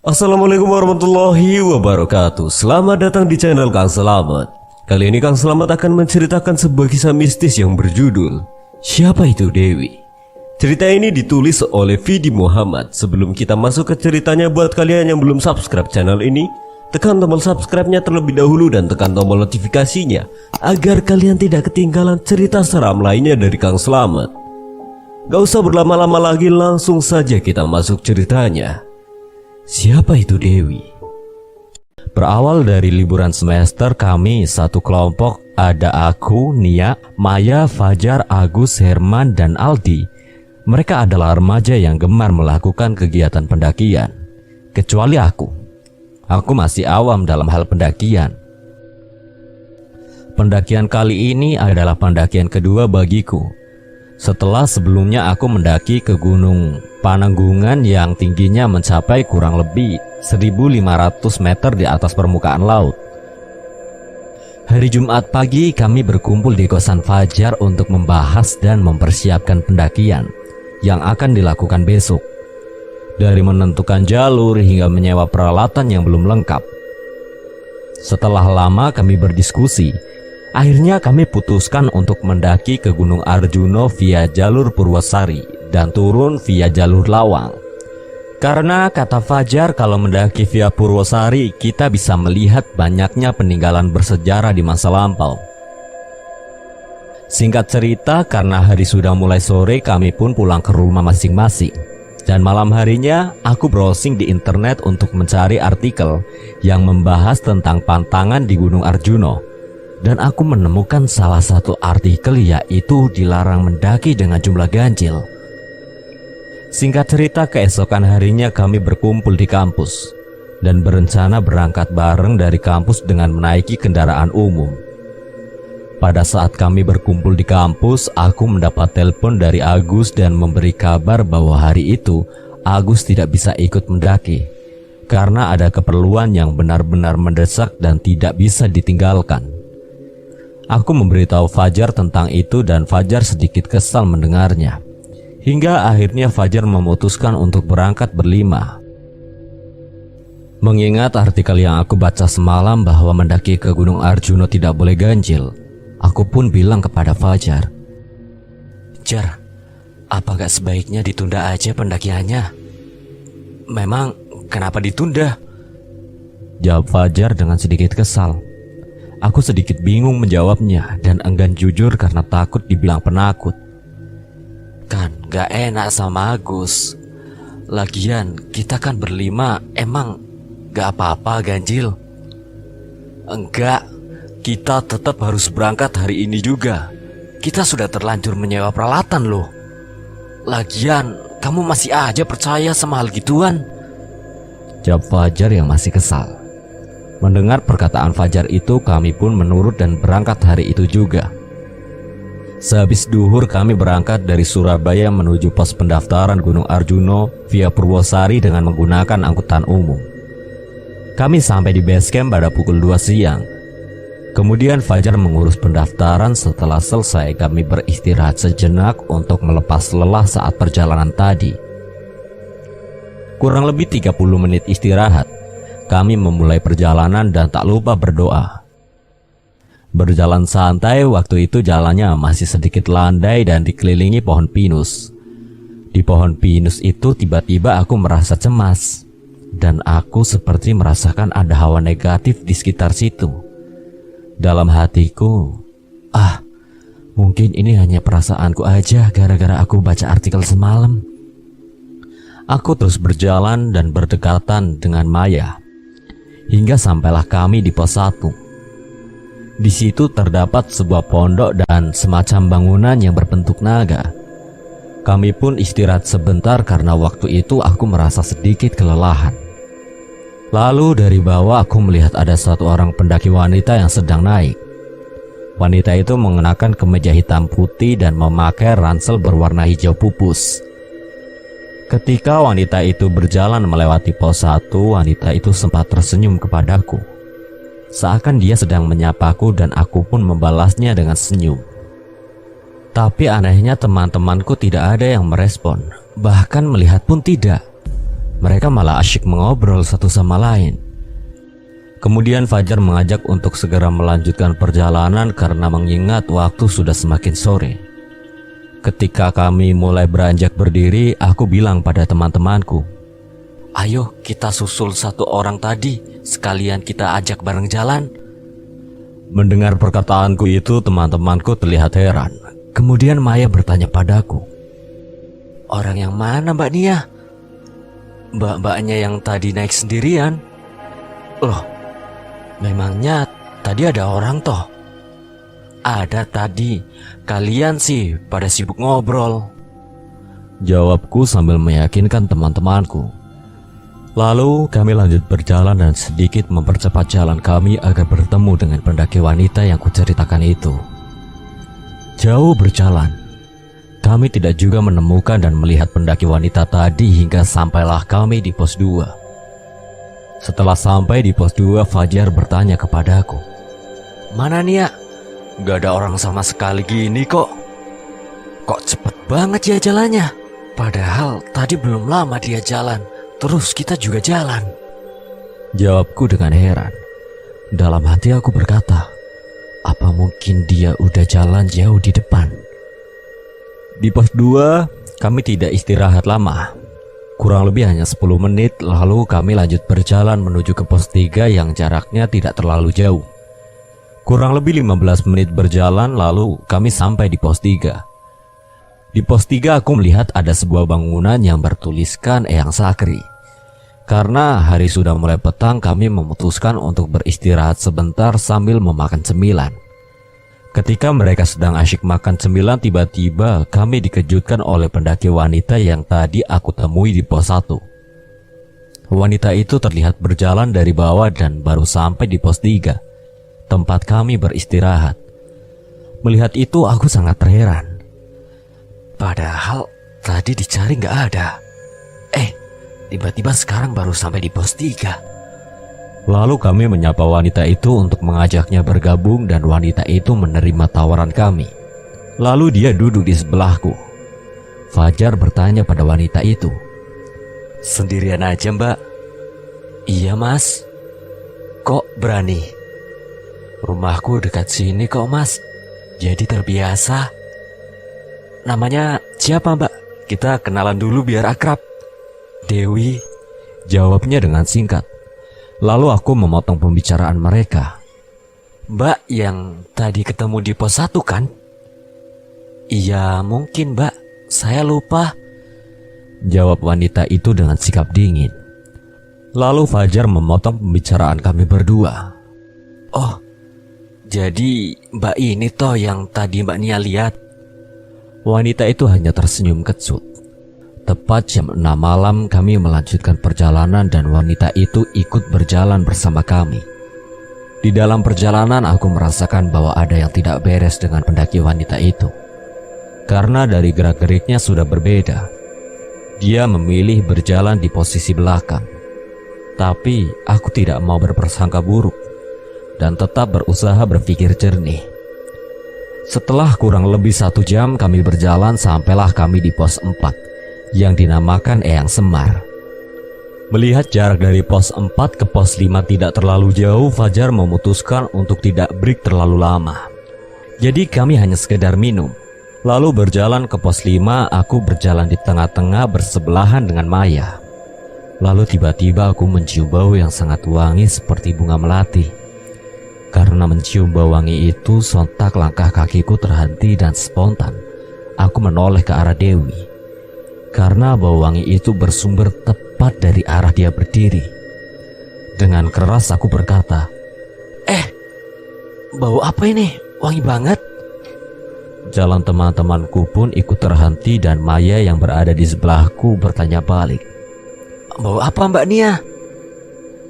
Assalamualaikum warahmatullahi wabarakatuh. Selamat datang di channel Kang Selamat. Kali ini Kang Selamat akan menceritakan sebuah kisah mistis yang berjudul Siapa Itu Dewi. Cerita ini ditulis oleh Vidi Muhammad. Sebelum kita masuk ke ceritanya, buat kalian yang belum subscribe channel ini, tekan tombol subscribe-nya terlebih dahulu dan tekan tombol notifikasinya agar kalian tidak ketinggalan cerita seram lainnya dari Kang Selamat. Gak usah berlama-lama lagi, langsung saja kita masuk ceritanya. Siapa itu Dewi? Berawal dari liburan semester, kami satu kelompok, ada aku, Nia, Maya, Fajar, Agus, Herman, dan Aldi. Mereka adalah remaja yang gemar melakukan kegiatan pendakian. Kecuali aku masih awam dalam hal pendakian. Pendakian kali ini adalah pendakian kedua bagiku. Setelah sebelumnya aku mendaki ke Gunung Pananggungan yang tingginya mencapai kurang lebih 1.500 meter di atas permukaan laut. Hari Jumat pagi kami berkumpul di kosan Fajar untuk membahas dan mempersiapkan pendakian yang akan dilakukan besok. Dari menentukan jalur hingga menyewa peralatan yang belum lengkap. Setelah lama kami berdiskusi, akhirnya kami putuskan untuk mendaki ke Gunung Arjuno via jalur Purwosari dan turun via jalur Lawang. Karena kata Fajar, kalau mendaki via Purwosari kita bisa melihat banyaknya peninggalan bersejarah di masa lampau. Singkat cerita, karena hari sudah mulai sore, kami pun pulang ke rumah masing-masing. Dan malam harinya aku browsing di internet untuk mencari artikel yang membahas tentang pantangan di Gunung Arjuno. Dan aku menemukan salah satu artikel, yaitu dilarang mendaki dengan jumlah ganjil. Singkat cerita, keesokan harinya kami berkumpul di kampus dan berencana berangkat bareng dari kampus dengan menaiki kendaraan umum. Pada saat kami berkumpul di kampus, aku mendapat telepon dari Agus dan memberi kabar bahwa hari itu Agus tidak bisa ikut mendaki karena ada keperluan yang benar-benar mendesak dan tidak bisa ditinggalkan. Aku memberitahu Fajar tentang itu dan Fajar sedikit kesal mendengarnya. Hingga akhirnya Fajar memutuskan untuk berangkat berlima. Mengingat artikel yang aku baca semalam bahwa mendaki ke Gunung Arjuno tidak boleh ganjil, aku pun bilang kepada Fajar, "Jar, apa gak sebaiknya ditunda aja pendakiannya?" "Memang kenapa ditunda?" jawab Fajar dengan sedikit kesal. Aku sedikit bingung menjawabnya dan enggan jujur karena takut dibilang penakut. "Kan gak enak sama Agus. Lagian kita kan berlima, emang gak apa-apa ganjil?" "Enggak, kita tetap harus berangkat hari ini juga. Kita sudah terlanjur menyewa peralatan loh. Lagian kamu masih aja percaya sama hal gituan?" jawab Fajar yang masih kesal. Mendengar perkataan Fajar itu, kami pun menurut dan berangkat hari itu juga. Sehabis duhur kami berangkat dari Surabaya menuju pos pendaftaran Gunung Arjuno via Purwosari dengan menggunakan angkutan umum. Kami sampai di base camp pada pukul 2 siang. Kemudian Fajar mengurus pendaftaran. Setelah selesai kami beristirahat sejenak untuk melepas lelah saat perjalanan tadi. Kurang lebih 30 menit istirahat, kami memulai perjalanan dan tak lupa berdoa. Berjalan santai, waktu itu jalannya masih sedikit landai dan dikelilingi pohon pinus. Di pohon pinus itu tiba-tiba aku merasa cemas. Dan aku seperti merasakan ada hawa negatif di sekitar situ. Dalam hatiku, mungkin ini hanya perasaanku aja gara-gara aku baca artikel semalam. Aku terus berjalan dan berdekatan dengan Maya. Hingga sampailah kami di pos 1. Di situ terdapat sebuah pondok dan semacam bangunan yang berbentuk naga. Kami pun istirahat sebentar karena waktu itu aku merasa sedikit kelelahan. Lalu dari bawah aku melihat ada satu orang pendaki wanita yang sedang naik. Wanita itu mengenakan kemeja hitam putih dan memakai ransel berwarna hijau pupus. Ketika wanita itu berjalan melewati pos 1, wanita itu sempat tersenyum kepadaku. Seakan dia sedang menyapaku dan aku pun membalasnya dengan senyum. Tapi anehnya teman-temanku tidak ada yang merespon, bahkan melihat pun tidak. Mereka malah asyik mengobrol satu sama lain. Kemudian Fajar mengajak untuk segera melanjutkan perjalanan karena mengingat waktu sudah semakin sore. Ketika kami mulai beranjak berdiri, aku bilang pada teman-temanku, "Ayo kita susul satu orang tadi, sekalian kita ajak bareng jalan." Mendengar perkataanku itu, teman-temanku terlihat heran. Kemudian Maya bertanya padaku, "Orang yang mana Mbak Nia?" "Mbak-mbaknya yang tadi naik sendirian." "Loh, memangnya tadi ada orang toh?" "Ada tadi, kalian sih pada sibuk ngobrol," jawabku sambil meyakinkan teman-temanku. Lalu kami lanjut berjalan dan sedikit mempercepat jalan kami agar bertemu dengan pendaki wanita yang kuceritakan itu. Jauh berjalan, kami tidak juga menemukan dan melihat pendaki wanita tadi hingga sampailah kami di pos 2. Setelah sampai di pos 2, Fajar bertanya kepadaku, "Mana Nia? Gak ada orang sama sekali gini kok. Kok cepet banget ya jalannya? Padahal tadi belum lama dia jalan, terus kita juga jalan." Jawabku dengan heran. Dalam hati aku berkata, apa mungkin dia udah jalan jauh di depan? Di pos 2, kami tidak istirahat lama. Kurang lebih hanya 10 menit, lalu kami lanjut berjalan menuju ke pos 3 yang jaraknya tidak terlalu jauh. Kurang lebih 15 menit berjalan, lalu kami sampai di pos 3. Di pos 3 aku melihat ada sebuah bangunan yang bertuliskan Eyang Sakri. Karena hari sudah mulai petang, kami memutuskan untuk beristirahat sebentar sambil memakan cemilan. Ketika mereka sedang asyik makan cemilan, tiba-tiba kami dikejutkan oleh pendaki wanita yang tadi aku temui di pos 1. Wanita itu terlihat berjalan dari bawah dan baru sampai di pos 3, tempat kami beristirahat. Melihat itu aku sangat terheran. Padahal tadi dicari gak ada. Tiba-tiba sekarang baru sampai di pos 3. Lalu kami menyapa wanita itu untuk mengajaknya bergabung dan wanita itu menerima tawaran kami. Lalu dia duduk di sebelahku. Fajar bertanya pada wanita itu, "Sendirian aja Mbak?" "Iya Mas." "Kok berani?" "Rumahku dekat sini kok Mas, jadi terbiasa." "Namanya siapa Mbak? Kita kenalan dulu biar akrab." "Dewi," jawabnya dengan singkat. Lalu aku memotong pembicaraan mereka. "Mbak yang tadi ketemu di pos 1 kan?" "Iya mungkin Mbak, saya lupa," jawab wanita itu dengan sikap dingin. Lalu Fajar memotong pembicaraan kami berdua. "Oh, jadi Mbak ini toh yang tadi Mbak Nia lihat?" Wanita itu hanya tersenyum kecut. Tepat jam 6 malam kami melanjutkan perjalanan dan wanita itu ikut berjalan bersama kami. Di dalam perjalanan aku merasakan bahwa ada yang tidak beres dengan pendaki wanita itu. Karena dari gerak-geriknya sudah berbeda. Dia memilih berjalan di posisi belakang. Tapi aku tidak mau berprasangka buruk dan tetap berusaha berpikir jernih. Setelah kurang lebih 1 jam kami berjalan, sampailah kami di pos 4 yang dinamakan Eyang Semar. Melihat jarak dari pos 4 ke pos 5 tidak terlalu jauh, Fajar memutuskan untuk tidak break terlalu lama. Jadi kami hanya sekedar minum. Lalu berjalan ke pos 5, aku berjalan di tengah-tengah bersebelahan dengan Maya. Lalu tiba-tiba aku mencium bau yang sangat wangi seperti bunga melati. Karena mencium bau wangi itu, sontak langkah kakiku terhenti dan spontan aku menoleh ke arah Dewi. Karena bau wangi itu bersumber tepat dari arah dia berdiri. Dengan keras aku berkata, bau apa ini? Wangi banget." Jalan teman-temanku pun ikut terhenti dan Maya yang berada di sebelahku bertanya balik, "Bau apa Mbak Nia?"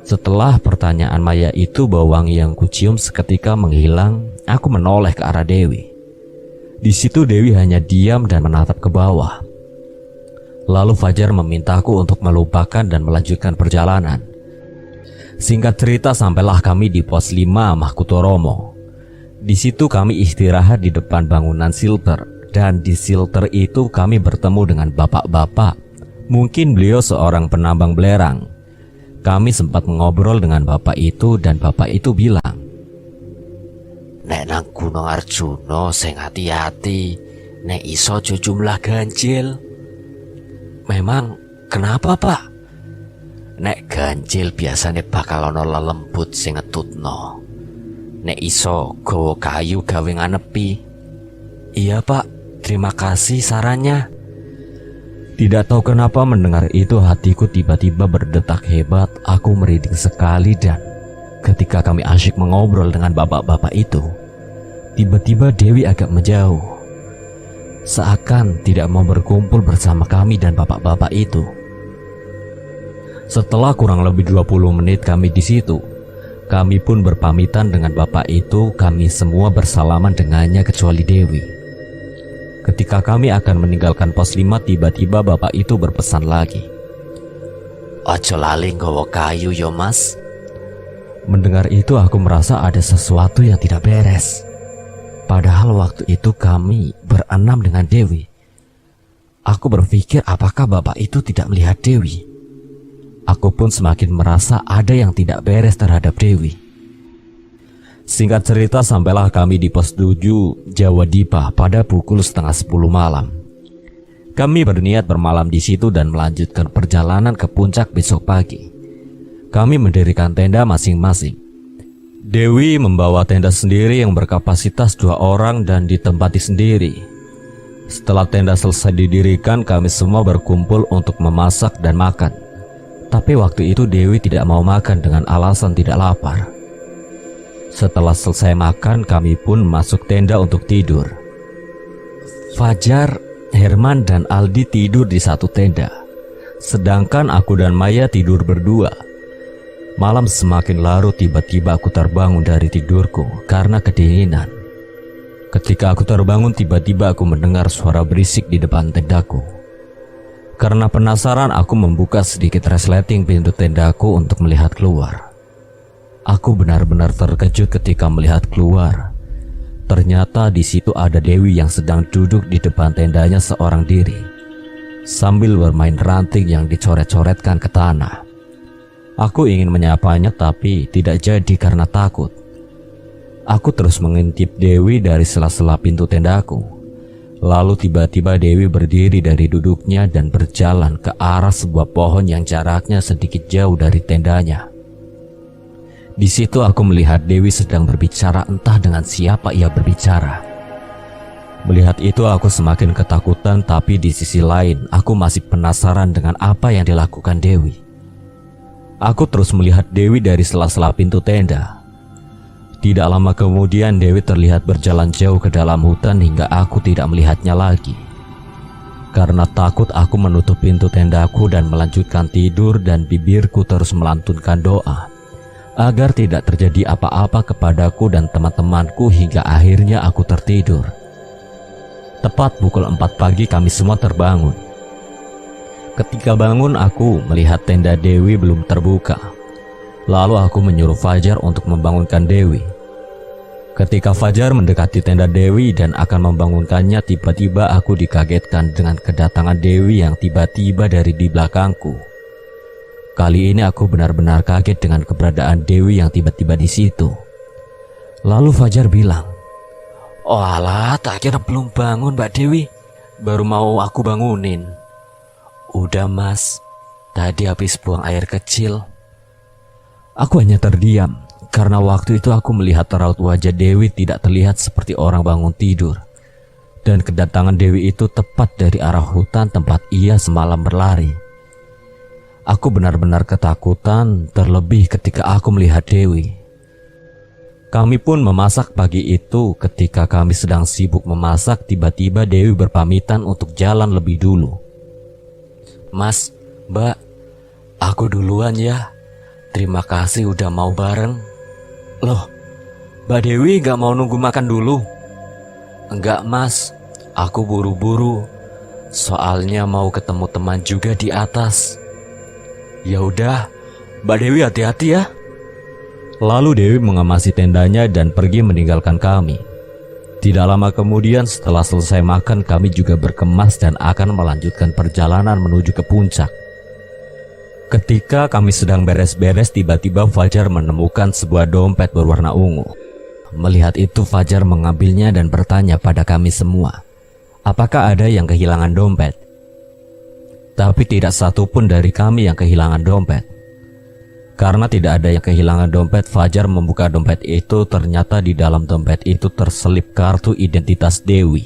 Setelah pertanyaan Maya itu, bau wangi yang kucium seketika menghilang. Aku menoleh ke arah Dewi. Di situ Dewi hanya diam dan menatap ke bawah. Lalu Fajar memintaku untuk melupakan dan melanjutkan perjalanan. Singkat cerita, sampailah kami di pos 5 Mahkutoromo. Di situ kami istirahat di depan bangunan shelter, dan di shelter itu kami bertemu dengan bapak-bapak Mungkin beliau seorang penambang belerang. Kami sempat mengobrol dengan bapak itu dan bapak itu bilang, "Nek nang Gunung Arjuna sing hati-hati, nek iso jumlah ganjil." "Memang kenapa, Pak?" "Nek ganjil biasane bakal ana lelembut sing ngetutno. Nek iso gawa kayu gawe nganepi." "Iya, Pak. Terima kasih sarannya." Tidak tahu kenapa mendengar itu hatiku tiba-tiba berdetak hebat. Aku merinding sekali dan ketika kami asyik mengobrol dengan bapak-bapak itu, tiba-tiba Dewi agak menjauh. Seakan tidak mau berkumpul bersama kami dan bapak-bapak itu. Setelah kurang lebih 20 menit kami di situ, kami pun berpamitan dengan bapak itu. Kami semua bersalaman dengannya kecuali Dewi. Ketika kami akan meninggalkan pos 5, tiba-tiba bapak itu berpesan lagi, "Ojo lali nggawa kayu yo, Mas." Mendengar itu aku merasa ada sesuatu yang tidak beres. Padahal waktu itu kami berenam dengan Dewi. Aku berpikir apakah bapak itu tidak melihat Dewi. Aku pun semakin merasa ada yang tidak beres terhadap Dewi. Singkat cerita, sampailah kami di pos 7 Jawa Dipa pada pukul setengah 10 malam. Kami berniat bermalam di situ dan melanjutkan perjalanan ke puncak besok pagi. Kami mendirikan tenda masing-masing. Dewi membawa tenda sendiri yang berkapasitas 2 orang dan ditempati sendiri. Setelah tenda selesai didirikan, kami semua berkumpul untuk memasak dan makan. Tapi waktu itu Dewi tidak mau makan dengan alasan tidak lapar. Setelah selesai makan, kami pun masuk tenda untuk tidur. Fajar, Herman, dan Aldi tidur di satu tenda, sedangkan aku dan Maya tidur berdua. Malam semakin larut, tiba-tiba aku terbangun dari tidurku karena kedinginan. Ketika aku terbangun, tiba-tiba aku mendengar suara berisik di depan tendaku. Karena penasaran, aku membuka sedikit resleting pintu tendaku untuk melihat keluar. Aku benar-benar terkejut ketika melihat keluar. Ternyata di situ ada Dewi yang sedang duduk di depan tendanya seorang diri, sambil bermain ranting yang dicoret-coretkan ke tanah. Aku ingin menyapanya tapi tidak jadi karena takut. Aku terus mengintip Dewi dari sela-sela pintu tendaku. Lalu tiba-tiba Dewi berdiri dari duduknya dan berjalan ke arah sebuah pohon yang jaraknya sedikit jauh dari tendanya. Di situ aku melihat Dewi sedang berbicara, entah dengan siapa ia berbicara. Melihat itu aku semakin ketakutan, tapi di sisi lain aku masih penasaran dengan apa yang dilakukan Dewi. Aku terus melihat Dewi dari sela-sela pintu tenda. Tidak lama kemudian Dewi terlihat berjalan jauh ke dalam hutan hingga aku tidak melihatnya lagi. Karena takut, aku menutup pintu tendaku dan melanjutkan tidur, dan bibirku terus melantunkan doa agar tidak terjadi apa-apa kepadaku dan teman-temanku hingga akhirnya aku tertidur. Tepat pukul 4 pagi kami semua terbangun. Ketika bangun, aku melihat tenda Dewi belum terbuka. Lalu aku menyuruh Fajar untuk membangunkan Dewi. Ketika Fajar mendekati tenda Dewi dan akan membangunkannya, tiba-tiba aku dikagetkan dengan kedatangan Dewi yang tiba-tiba dari di belakangku. Kali ini aku benar-benar kaget dengan keberadaan Dewi yang tiba-tiba di situ. Lalu Fajar bilang, "Oh alah, tak kira belum bangun Mbak Dewi. Baru mau aku bangunin." "Udah Mas, tadi habis buang air kecil." Aku hanya terdiam karena waktu itu aku melihat raut wajah Dewi tidak terlihat seperti orang bangun tidur. Dan kedatangan Dewi itu tepat dari arah hutan tempat ia semalam berlari. Aku benar-benar ketakutan, terlebih ketika aku melihat Dewi. Kami pun memasak pagi itu. Ketika kami sedang sibuk memasak, tiba-tiba Dewi berpamitan untuk jalan lebih dulu. "Mas, Mbak, aku duluan ya. Terima kasih udah mau bareng." "Loh, Mbak Dewi gak mau nunggu makan dulu?" "Enggak Mas, aku buru-buru. Soalnya mau ketemu teman juga di atas." "Ya udah, Mbak Dewi hati-hati ya." Lalu Dewi mengemasi tendanya dan pergi meninggalkan kami. Tidak lama kemudian setelah selesai makan, kami juga berkemas dan akan melanjutkan perjalanan menuju ke puncak. Ketika kami sedang beres-beres, tiba-tiba Fajar menemukan sebuah dompet berwarna ungu. Melihat itu, Fajar mengambilnya dan bertanya pada kami semua, apakah ada yang kehilangan dompet? Tapi tidak satu pun dari kami yang kehilangan dompet. Karena tidak ada yang kehilangan dompet, Fajar membuka dompet itu. Ternyata di dalam dompet itu terselip kartu identitas Dewi.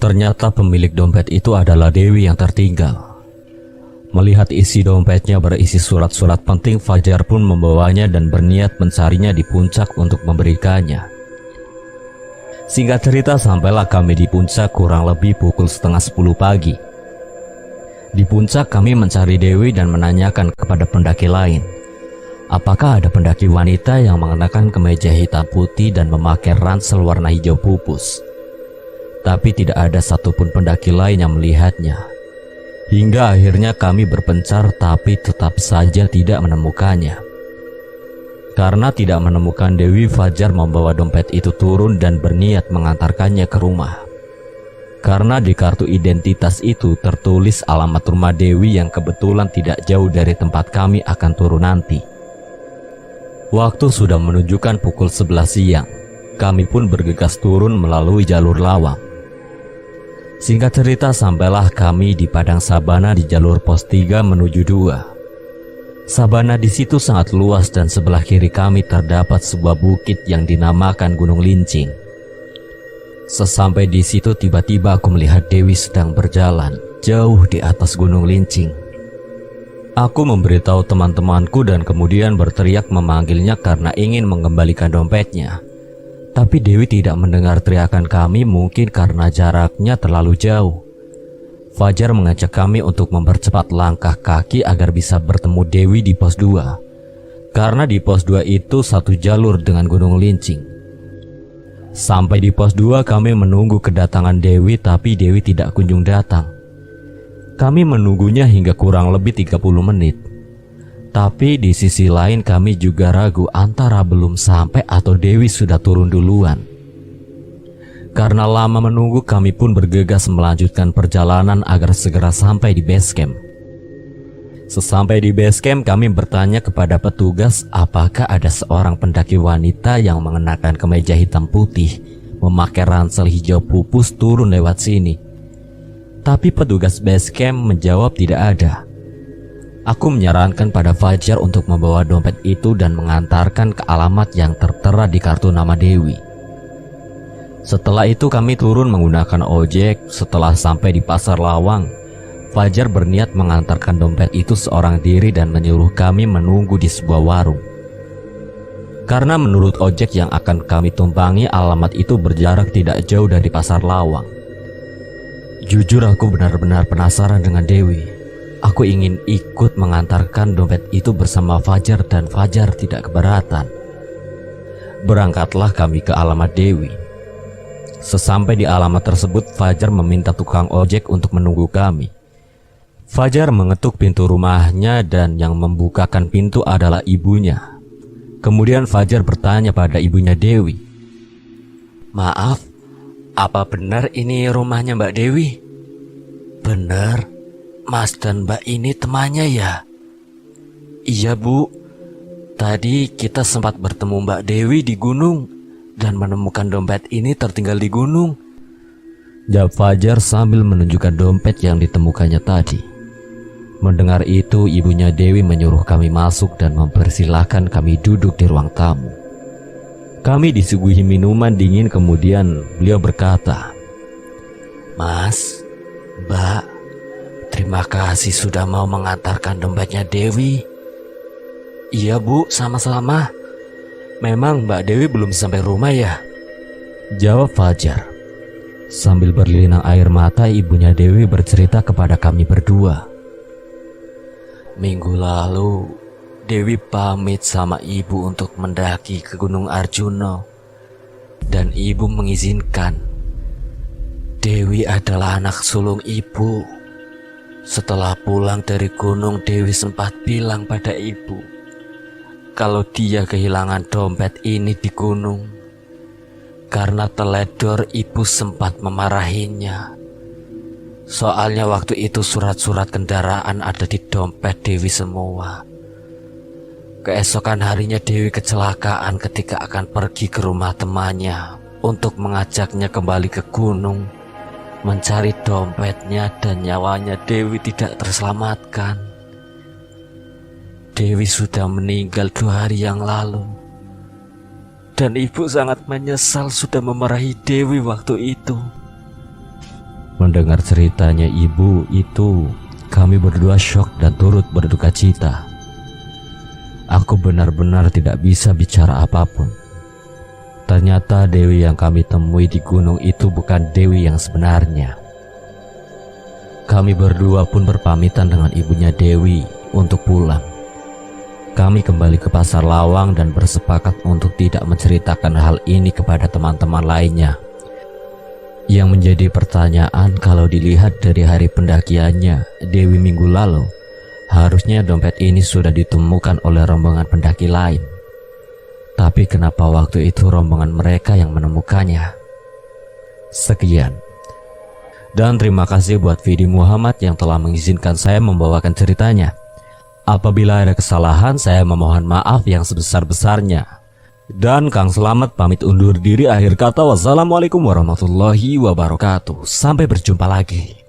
Ternyata pemilik dompet itu adalah Dewi yang tertinggal. Melihat isi dompetnya berisi surat-surat penting, Fajar pun membawanya dan berniat mencarinya di puncak untuk memberikannya. Singkat cerita, sampailah kami di puncak kurang lebih pukul 9:30 pagi. Di puncak kami mencari Dewi dan menanyakan kepada pendaki lain, apakah ada pendaki wanita yang mengenakan kemeja hitam putih dan memakai ransel warna hijau pupus. Tapi tidak ada satupun pendaki lain yang melihatnya. Hingga akhirnya kami berpencar tapi tetap saja tidak menemukannya. Karena tidak menemukan Dewi, Fajar membawa dompet itu turun dan berniat mengantarkannya ke rumah. Karena di kartu identitas itu tertulis alamat rumah Dewi yang kebetulan tidak jauh dari tempat kami akan turun nanti. Waktu sudah menunjukkan pukul 11 siang. Kami pun bergegas turun melalui jalur lawang. Singkat cerita, sampailah kami di padang sabana di jalur pos 3 menuju 2. Sabana di situ sangat luas dan sebelah kiri kami terdapat sebuah bukit yang dinamakan Gunung Lincing. Sesampai di situ, tiba-tiba aku melihat Dewi sedang berjalan jauh di atas Gunung Lincing. Aku memberitahu teman-temanku dan kemudian berteriak memanggilnya karena ingin mengembalikan dompetnya. Tapi Dewi tidak mendengar teriakan kami, mungkin karena jaraknya terlalu jauh. Fajar mengajak kami untuk mempercepat langkah kaki agar bisa bertemu Dewi di pos 2. Karena di pos 2 itu satu jalur dengan Gunung Lincing. Sampai di pos 2 kami menunggu kedatangan Dewi, tapi Dewi tidak kunjung datang. Kami menunggunya hingga kurang lebih 30 menit. Tapi di sisi lain kami juga ragu antara belum sampai atau Dewi sudah turun duluan. Karena lama menunggu, kami pun bergegas melanjutkan perjalanan agar segera sampai di base camp. Sesampai di base camp, kami bertanya kepada petugas apakah ada seorang pendaki wanita yang mengenakan kemeja hitam putih, memakai ransel hijau pupus turun lewat sini. Tapi petugas base camp menjawab tidak ada. Aku menyarankan pada Fajar untuk membawa dompet itu dan mengantarkan ke alamat yang tertera di kartu nama Dewi. Setelah itu kami turun menggunakan ojek. Setelah sampai di pasar lawang, Fajar berniat mengantarkan dompet itu seorang diri dan menyuruh kami menunggu di sebuah warung. Karena menurut ojek yang akan kami tumpangi, alamat itu berjarak tidak jauh dari pasar lawang. Jujur aku benar-benar penasaran dengan Dewi. Aku ingin ikut mengantarkan dompet itu bersama Fajar dan Fajar tidak keberatan. Berangkatlah kami ke alamat Dewi. Sesampai di alamat tersebut, Fajar meminta tukang ojek untuk menunggu kami. Fajar mengetuk pintu rumahnya dan yang membukakan pintu adalah ibunya. Kemudian Fajar bertanya pada ibunya Dewi, "Maaf, apa benar ini rumahnya Mbak Dewi?" "Benar, Mas dan Mbak ini temannya ya?" "Iya Bu, tadi kita sempat bertemu Mbak Dewi di gunung dan menemukan dompet ini tertinggal di gunung," jawab Fajar sambil menunjukkan dompet yang ditemukannya tadi. Mendengar itu, ibunya Dewi menyuruh kami masuk dan mempersilahkan kami duduk di ruang tamu. Kami disuguhi minuman dingin, kemudian beliau berkata, "Mas, Mbak, terima kasih sudah mau mengantarkan dompetnya Dewi." "Iya Bu, sama-sama. Memang Mbak Dewi belum sampai rumah ya?" jawab Fajar. Sambil berlinang air mata, ibunya Dewi bercerita kepada kami berdua. "Minggu lalu, Dewi pamit sama ibu untuk mendaki ke Gunung Arjuno. Dan ibu mengizinkan. Dewi adalah anak sulung ibu. Setelah pulang dari gunung, Dewi sempat bilang pada ibu kalau dia kehilangan dompet ini di gunung. karena teledor ibu sempat memarahinya. Soalnya waktu itu surat-surat kendaraan ada di dompet Dewi semua. Keesokan harinya Dewi kecelakaan ketika akan pergi ke rumah temannya untuk mengajaknya kembali ke gunung mencari dompetnya, dan nyawanya Dewi tidak terselamatkan. Dewi sudah meninggal 2 hari yang lalu, dan ibu sangat menyesal sudah memarahi Dewi waktu itu. Mendengar ceritanya ibu itu, kami berdua syok dan turut berduka cita. Aku benar-benar tidak bisa bicara apapun. Ternyata Dewi yang kami temui di gunung itu bukan Dewi yang sebenarnya. Kami berdua pun berpamitan dengan ibunya Dewi untuk pulang. Kami kembali ke Pasar Lawang dan bersepakat untuk tidak menceritakan hal ini kepada teman-teman lainnya. Yang menjadi pertanyaan, kalau dilihat dari hari pendakiannya Dewi minggu lalu, harusnya dompet ini sudah ditemukan oleh rombongan pendaki lain. Tapi kenapa waktu itu rombongan mereka yang menemukannya? Sekian. Dan terima kasih buat Vidi Muhammad yang telah mengizinkan saya membawakan ceritanya. Apabila ada kesalahan, saya memohon maaf yang sebesar-besarnya. Dan Kang Selamat pamit undur diri. Akhir kata, wassalamualaikum warahmatullahi wabarakatuh. Sampai berjumpa lagi.